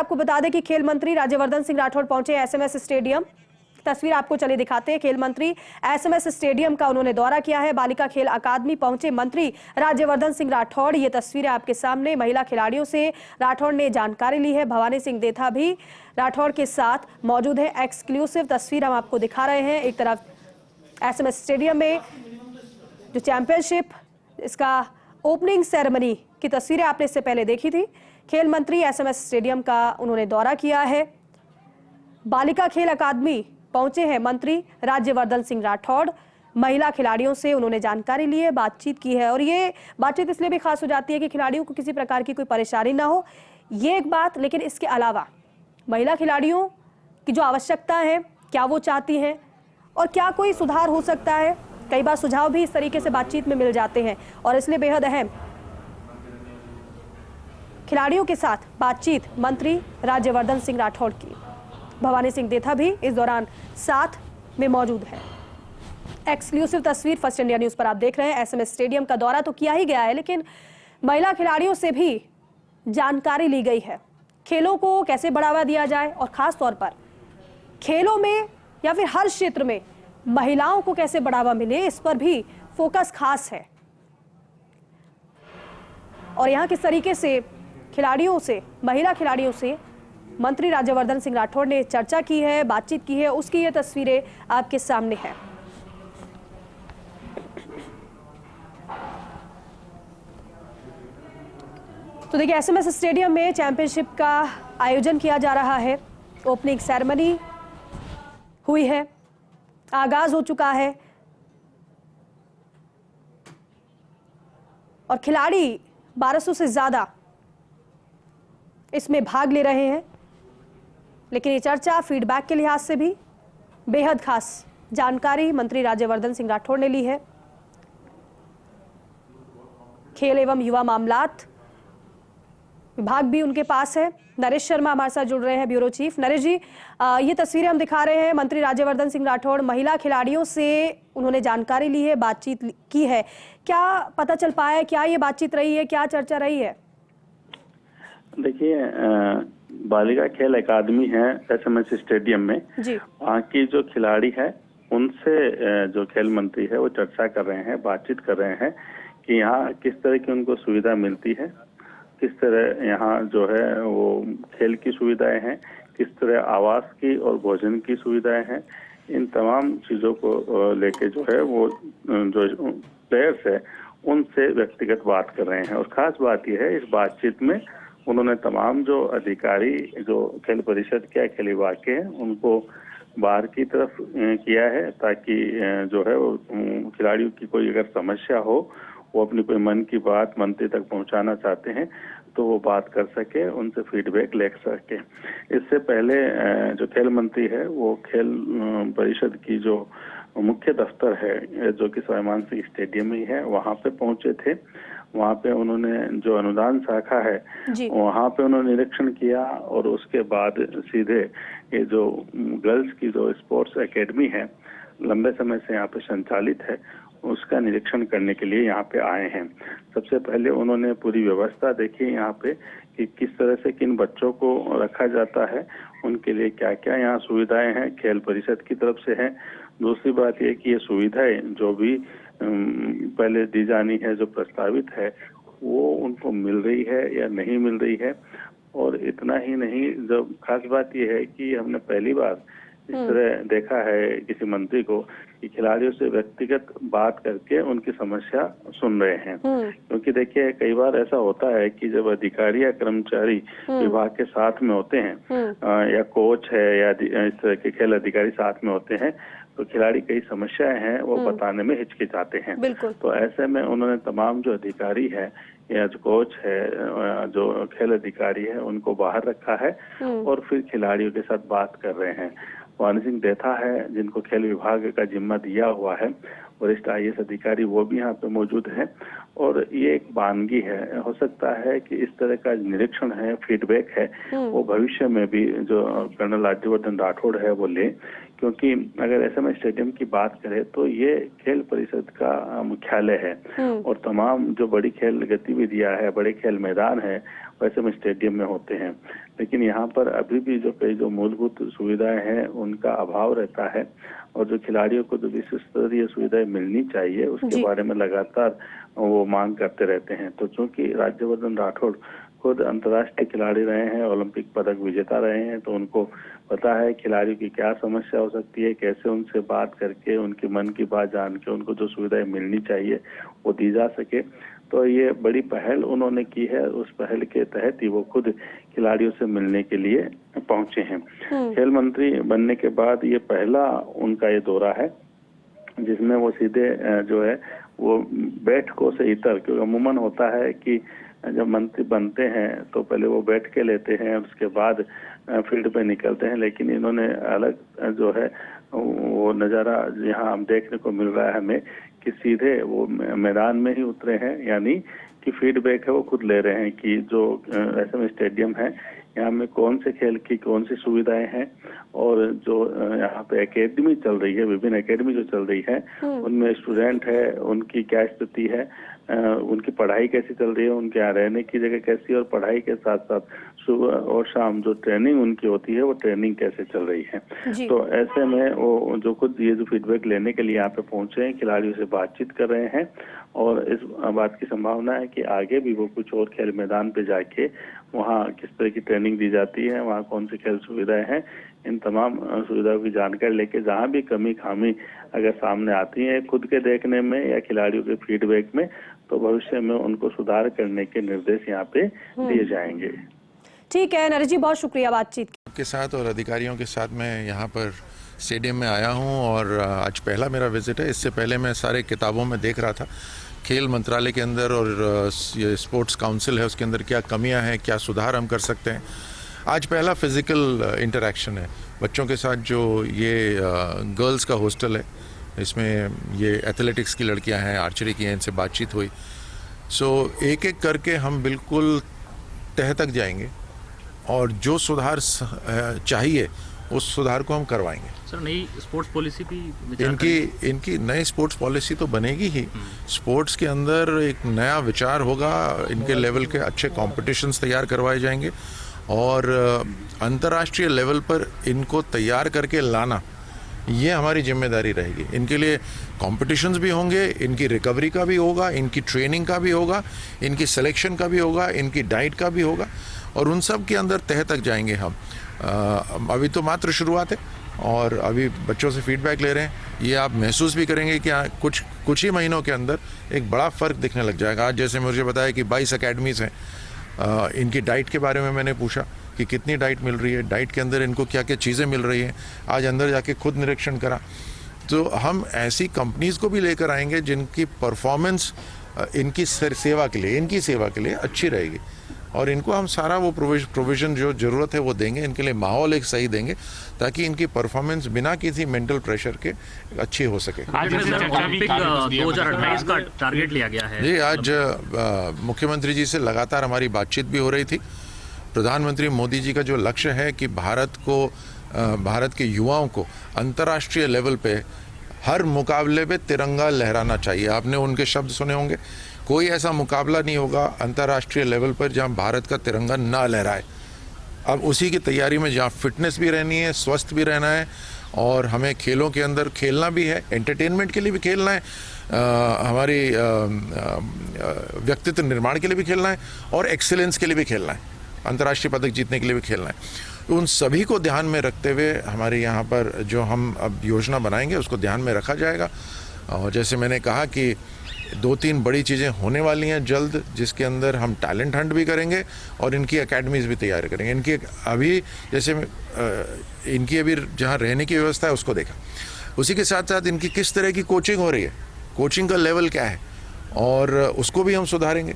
आपको बता दें कि खेल मंत्री राज्यवर्धन सिंह राठौड़ पहुंचे एसएमएस स्टेडियम। तस्वीर आपको चलिए दिखाते हैं। खेल मंत्री एसएमएस स्टेडियम का उन्होंने दौरा किया है। बालिका खेल अकादमी पहुंचे मंत्री राज्यवर्धन सिंह राठौड़। ये तस्वीरें आपके सामने। महिला खिलाड़ियों से राठौड़ ने जानकारी ली है। भवानी सिंह देथा भी राठौड़ के साथ मौजूद है। एक्सक्लूसिव तस्वीर हम आपको दिखा रहे हैं। एक तरफ एसएमएस स्टेडियम में जो चैंपियनशिप, इसका ओपनिंग सेरेमनी की तस्वीरें आपने इससे पहले देखी थी। खेल मंत्री एसएमएस स्टेडियम का उन्होंने दौरा किया है। बालिका खेल अकादमी पहुंचे हैं मंत्री राज्यवर्धन सिंह राठौड़। महिला खिलाड़ियों से उन्होंने जानकारी ली है, बातचीत की है। और ये बातचीत इसलिए भी खास हो जाती है कि खिलाड़ियों को किसी प्रकार की कोई परेशानी ना हो, ये एक बात। लेकिन इसके अलावा महिला खिलाड़ियों की जो आवश्यकता है, क्या वो चाहती हैं और क्या कोई सुधार हो सकता है, कई बार सुझाव भी इस तरीके से बातचीत में मिल जाते हैं। और इसलिए बेहद अहम खिलाड़ियों के साथ बातचीत मंत्री राज्यवर्धन सिंह राठौड़ की। भवानी सिंह देथा भी इस दौरान साथ में मौजूद है। एक्सक्लूसिव तस्वीर फर्स्ट इंडिया न्यूज पर आप देख रहे हैं। एसएमएस स्टेडियम का दौरा तो किया ही गया है, लेकिन महिला खिलाड़ियों से भी जानकारी ली गई है। खेलों को कैसे बढ़ावा दिया जाए और खास तौर पर खेलों में या फिर हर क्षेत्र में महिलाओं को कैसे बढ़ावा मिले, इस पर भी फोकस खास है। और यहाँ किस तरीके से खिलाड़ियों से, महिला खिलाड़ियों से मंत्री राज्यवर्धन सिंह राठौड़ ने चर्चा की है, बातचीत की है, उसकी ये तस्वीरें आपके सामने हैं। तो देखिए, एसएमएस स्टेडियम में चैंपियनशिप का आयोजन किया जा रहा है। ओपनिंग सेरेमनी हुई है, आगाज हो चुका है और खिलाड़ी 1200 से ज्यादा इसमें भाग ले रहे हैं। लेकिन ये चर्चा फीडबैक के लिहाज से भी बेहद खास जानकारी मंत्री राज्यवर्धन सिंह राठौड़ ने ली है। खेल एवं युवा मामलात विभाग भी उनके पास है। नरेश शर्मा हमारे साथ जुड़ रहे हैं, ब्यूरो चीफ। नरेश जी, ये तस्वीरें हम दिखा रहे हैं। मंत्री राज्यवर्धन सिंह राठौड़ महिला खिलाड़ियों से उन्होंने जानकारी ली है, बातचीत की है। क्या पता चल पाया है, क्या ये बातचीत रही है, क्या चर्चा रही है? देखिए, बालिका खेल अकादमी है एसएमएस स्टेडियम में। वहाँ की जो खिलाड़ी है उनसे जो खेल मंत्री है वो चर्चा कर रहे हैं, बातचीत कर रहे हैं कि यहाँ किस तरह की उनको सुविधा मिलती है, किस तरह यहाँ जो है वो खेल की सुविधाएं हैं, किस तरह आवास की और भोजन की सुविधाएं हैं। इन तमाम चीज़ों को लेके जो है वो जो प्लेयर्स है उनसे व्यक्तिगत बात कर रहे हैं। और खास बात यह है, इस बातचीत में उन्होंने तमाम जो अधिकारी जो खेल परिषद के खेल विभाग के हैं उनको बाहर की तरफ किया है, ताकि जो है वो खिलाड़ियों की कोई अगर समस्या हो, वो अपनी कोई मन की बात मंत्री तक पहुंचाना चाहते हैं तो वो बात कर सके, उनसे फीडबैक ले सके। इससे पहले जो खेल मंत्री है वो खेल परिषद की जो मुख्य दफ्तर है जो कि स्वाभिमान सिंह स्टेडियम में ही है, वहाँ पे पहुंचे थे। वहाँ पे उन्होंने जो अनुदान शाखा है वहाँ पे उन्होंने निरीक्षण किया और उसके बाद सीधे ये जो गर्ल्स की जो स्पोर्ट्स एकेडमी है लंबे समय से यहाँ पे संचालित है उसका निरीक्षण करने के लिए यहाँ पे आए हैं। सबसे पहले उन्होंने पूरी व्यवस्था देखी यहाँ पे कि किस तरह से किन बच्चों को रखा जाता है, उनके लिए क्या क्या यहाँ सुविधाएं हैं खेल परिषद की तरफ से है। दूसरी बात ये कि ये सुविधाएं जो भी पहले दी जानी है, जो प्रस्तावित है, वो उनको मिल रही है या नहीं मिल रही है। और इतना ही नहीं, जब खास बात ये है कि हमने पहली बार इस तरह देखा है किसी मंत्री को कि खिलाड़ियों से व्यक्तिगत बात करके उनकी समस्या सुन रहे हैं। क्योंकि देखिए, कई बार ऐसा होता है कि जब अधिकारी या कर्मचारी विभाग के साथ में होते हैं या कोच है या इस तरह के खेल अधिकारी साथ में होते हैं तो खिलाड़ी कई समस्याएं हैं वो बताने में हिचकिचाते हैं। तो ऐसे में उन्होंने तमाम जो अधिकारी है या जो कोच है, जो खेल अधिकारी है, उनको बाहर रखा है और फिर खिलाड़ियों के साथ बात कर रहे हैं। भवानी सिंह देथा है जिनको खेल विभाग का जिम्मा दिया हुआ है, वरिष्ठ आईएएस अधिकारी, वो भी यहाँ पे मौजूद है। और ये एक वानगी है, हो सकता है कि इस तरह का निरीक्षण है, फीडबैक है, वो भविष्य में भी जो कर्नल राज्यवर्धन राठौड़ है वो ले। क्योंकि अगर एसएमएस स्टेडियम की बात करें तो ये खेल परिषद का मुख्यालय है और तमाम जो बड़ी खेल गतिविधियां है, बड़े खेल मैदान है, एसएमएस स्टेडियम में होते हैं। लेकिन यहाँ पर अभी भी जो मूलभूत सुविधाएं हैं उनका अभाव रहता है, और जो खिलाड़ियों को जो विश्व स्तरीय सुविधाएं मिलनी चाहिए उसके बारे में लगातार वो मांग करते रहते हैं। तो चूंकि राज्यवर्धन राठौड़ खुद अंतर्राष्ट्रीय खिलाड़ी रहे हैं, ओलंपिक पदक विजेता रहे हैं, तो उनको पता है खिलाड़ियों की क्या समस्या हो सकती है, कैसे उनसे बात करके उनके मन की बात जान के उनको जो सुविधाएं मिलनी चाहिए वो दी जा सके। तो ये बड़ी पहल उन्होंने की है, उस पहल के तहत ही वो खुद खिलाड़ियों से मिलने के लिए पहुंचे हैं। खेल मंत्री बनने के बाद ये पहला उनका ये दौरा है जिसमें वो सीधे जो है वो बैठकों से इतर, क्योंकि अमूमन होता है कि जब मंत्री बनते हैं तो पहले वो बैठ के लेते हैं, उसके बाद फील्ड पे निकलते हैं। लेकिन इन्होंने अलग जो है वो नज़ारा यहाँ हम देखने को मिल रहा है हमें कि सीधे वो मैदान में ही उतरे हैं, यानी कि फीडबैक है वो खुद ले रहे हैं कि जो एसएमएस स्टेडियम है यहाँ में कौन से खेल की कौन सी सुविधाएं हैं, और जो यहाँ पे एकेडमी चल रही है, विभिन्न एकेडमी जो चल रही है उनमें स्टूडेंट है उनकी क्या स्थिति है, उनकी पढ़ाई कैसी चल रही है, उनके यहाँ रहने की जगह कैसी है, और पढ़ाई के साथ साथ सुबह और शाम जो ट्रेनिंग उनकी होती है वो ट्रेनिंग कैसे चल रही है। तो ऐसे में वो जो खुद ये जो फीडबैक लेने के लिए यहाँ पे पहुंचे हैं, खिलाड़ियों से बातचीत कर रहे हैं, और इस बात की संभावना है कि आगे भी वो कुछ और खेल मैदान पे जाके वहाँ किस तरह की ट्रेनिंग दी जाती है, वहाँ कौन सी खेल सुविधाएं हैं, इन तमाम सुविधाओं की जानकारी लेके जहाँ भी कमी खामी अगर सामने आती है खुद के देखने में या खिलाड़ियों के फीडबैक में, तो भविष्य में उनको सुधार करने के निर्देश यहाँ पे दिए जाएंगे। ठीक है नरेश जी, बहुत शुक्रिया बातचीत के साथ और अधिकारियों के साथ मैं यहाँ पर स्टेडियम में आया हूँ, और आज पहला मेरा विजिट है। इससे पहले मैं सारे किताबों में देख रहा था खेल मंत्रालय के अंदर और ये स्पोर्ट्स काउंसिल है उसके अंदर क्या कमियां हैं, क्या सुधार हम कर सकते हैं। आज पहला फिजिकल इंटरेक्शन है बच्चों के साथ। जो ये गर्ल्स का हॉस्टल है, इसमें ये एथलेटिक्स की लड़कियां हैं, आर्चरी की हैं, इनसे बातचीत हुई। सो एक एक करके हम बिल्कुल तह तक जाएंगे और जो सुधार चाहिए उस सुधार को हम करवाएंगे। सर, नई स्पोर्ट्स पॉलिसी भी इनकी नई स्पोर्ट्स पॉलिसी तो बनेगी ही। स्पोर्ट्स के अंदर एक नया विचार होगा, इनके लेवल के अच्छे कॉम्पिटिशन्स तैयार करवाए जाएंगे, और अंतर्राष्ट्रीय लेवल पर इनको तैयार करके लाना ये हमारी जिम्मेदारी रहेगी। इनके लिए कॉम्पिटिशन्स भी होंगे, इनकी रिकवरी का भी होगा, इनकी ट्रेनिंग का भी होगा, इनकी सिलेक्शन का भी होगा, इनकी डाइट का भी होगा, और उन सब के अंदर तह तक जाएंगे हम। अभी तो मात्र शुरुआत है और अभी बच्चों से फीडबैक ले रहे हैं। ये आप महसूस भी करेंगे कि कुछ ही महीनों के अंदर एक बड़ा फ़र्क दिखने लग जाएगा। आज जैसे मुझे बताया कि 22 अकेडमीज़ हैं, इनकी डाइट के बारे में मैंने पूछा कि कितनी डाइट मिल रही है, डाइट के अंदर इनको क्या क्या चीज़ें मिल रही हैं। आज अंदर जाके खुद निरीक्षण करा। तो हम ऐसी कंपनीज़ को भी लेकर आएंगे जिनकी परफॉर्मेंस इनकी सेवा के लिए अच्छी रहेगी, और इनको हम सारा वो प्रोविज़न जो ज़रूरत है वो देंगे। इनके लिए माहौल एक सही देंगे ताकि इनकी परफॉर्मेंस बिना किसी मेंटल प्रेशर के अच्छी हो सके। आज ओलंपिक 2028 का टारगेट लिया गया है। जी, आज मुख्यमंत्री जी से लगातार हमारी बातचीत भी हो रही थी। प्रधानमंत्री मोदी जी का जो लक्ष्य है कि भारत के युवाओं को अंतर्राष्ट्रीय लेवल पे हर मुकाबले पे तिरंगा लहराना चाहिए। आपने उनके शब्द सुने होंगे, कोई ऐसा मुकाबला नहीं होगा अंतर्राष्ट्रीय लेवल पर जहां भारत का तिरंगा ना लहराए। अब उसी की तैयारी में जहां फिटनेस भी रहनी है, स्वस्थ भी रहना है, और हमें खेलों के अंदर खेलना भी है, एंटरटेनमेंट के लिए भी खेलना है, हमारी व्यक्तित्व निर्माण के लिए भी खेलना है, और एक्सीलेंस के लिए भी खेलना है, अंतर्राष्ट्रीय पदक जीतने के लिए भी खेलना है। तो उन सभी को ध्यान में रखते हुए हमारे यहाँ पर जो हम अब योजना बनाएंगे उसको ध्यान में रखा जाएगा। और जैसे मैंने कहा कि 2-3 बड़ी चीज़ें होने वाली हैं जल्द, जिसके अंदर हम टैलेंट हंट भी करेंगे और इनकी एकेडमीज़ भी तैयार करेंगे। इनकी अभी जैसे इनकी अभी जहाँ रहने की व्यवस्था है उसको देखा, उसी के साथ साथ इनकी किस तरह की कोचिंग हो रही है, कोचिंग का लेवल क्या है, और उसको भी हम सुधारेंगे।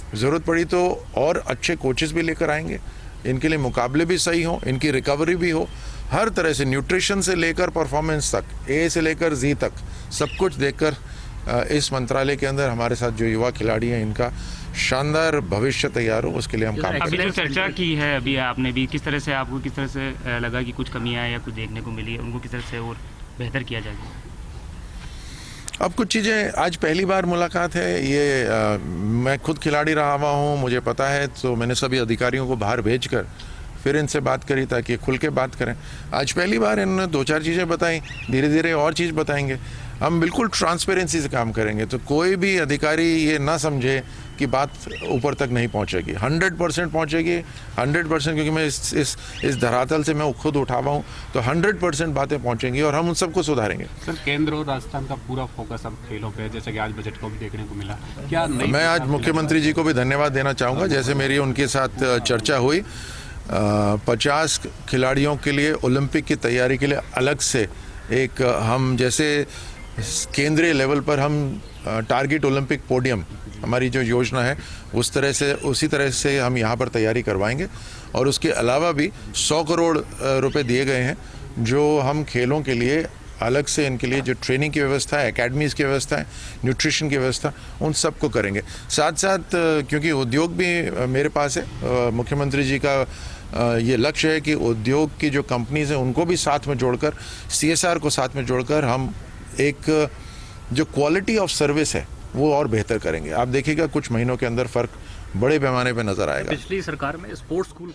ज़रूरत पड़ी तो और अच्छे कोचेस भी लेकर आएंगे, इनके लिए मुकाबले भी सही हो, इनकी रिकवरी भी हो, हर तरह से न्यूट्रिशन से लेकर परफॉर्मेंस तक, ए से लेकर जी तक सब कुछ देखकर इस मंत्रालय के अंदर हमारे साथ जो युवा खिलाड़ी हैं इनका शानदार भविष्य तैयार हो, उसके लिए हम काम करेंगे। जो चर्चा की है अभी आपने भी, किस तरह से आपको किस तरह से लगा कि कुछ कमियां या कुछ देखने को मिली है, उनको किस तरह से और बेहतर किया जाएगा? अब कुछ चीज़ें आज पहली बार मुलाकात है ये मैं खुद खिलाड़ी रहा हुआ हूँ, मुझे पता है, तो मैंने सभी अधिकारियों को बाहर भेजकर फिर इनसे बात करी ताकि खुल के बात करें। आज पहली बार इन्होंने 2-4 चीज़ें बताई, धीरे धीरे और चीज़ बताएंगे। हम बिल्कुल ट्रांसपेरेंसी से काम करेंगे, तो कोई भी अधिकारी ये ना समझे कि बात ऊपर तक नहीं पहुंचेगी। 100% पहुंचेगी, 100%, क्योंकि मैं इस धरातल से मैं खुद उठा हुआ हूँ, तो 100% बातें पहुंचेंगी और हम उन सबको सुधारेंगे। सर, केंद्र और राजस्थान का पूरा फोकस अब खेलों पे है, जैसे कि आज बजट को भी देखने को मिला। क्या मैं आज मुख्यमंत्री जी को भी धन्यवाद देना चाहूँगा, जैसे मेरी उनके साथ चर्चा हुई। 50 खिलाड़ियों के लिए ओलंपिक की तैयारी के लिए अलग से एक हम जैसे केंद्रीय लेवल पर हम टारगेट ओलंपिक पोडियम हमारी जो योजना है उसी तरह से हम यहाँ पर तैयारी करवाएंगे। और उसके अलावा भी 100 करोड़ रुपए दिए गए हैं जो हम खेलों के लिए अलग से इनके लिए जो ट्रेनिंग की व्यवस्था है, एकेडमीज़ की व्यवस्था है, न्यूट्रिशन की व्यवस्था, उन सब को करेंगे। साथ साथ क्योंकि उद्योग भी मेरे पास है, मुख्यमंत्री जी का ये लक्ष्य है कि उद्योग की जो कंपनीज हैं उनको भी साथ में जोड़कर, CSR को साथ में जोड़कर हम एक जो क्वालिटी ऑफ सर्विस है वो और बेहतर करेंगे। आप देखिएगा कुछ महीनों के अंदर फ़र्क बड़े पैमाने पर नज़र आएगा। पिछली सरकार में स्पोर्ट्स स्कूल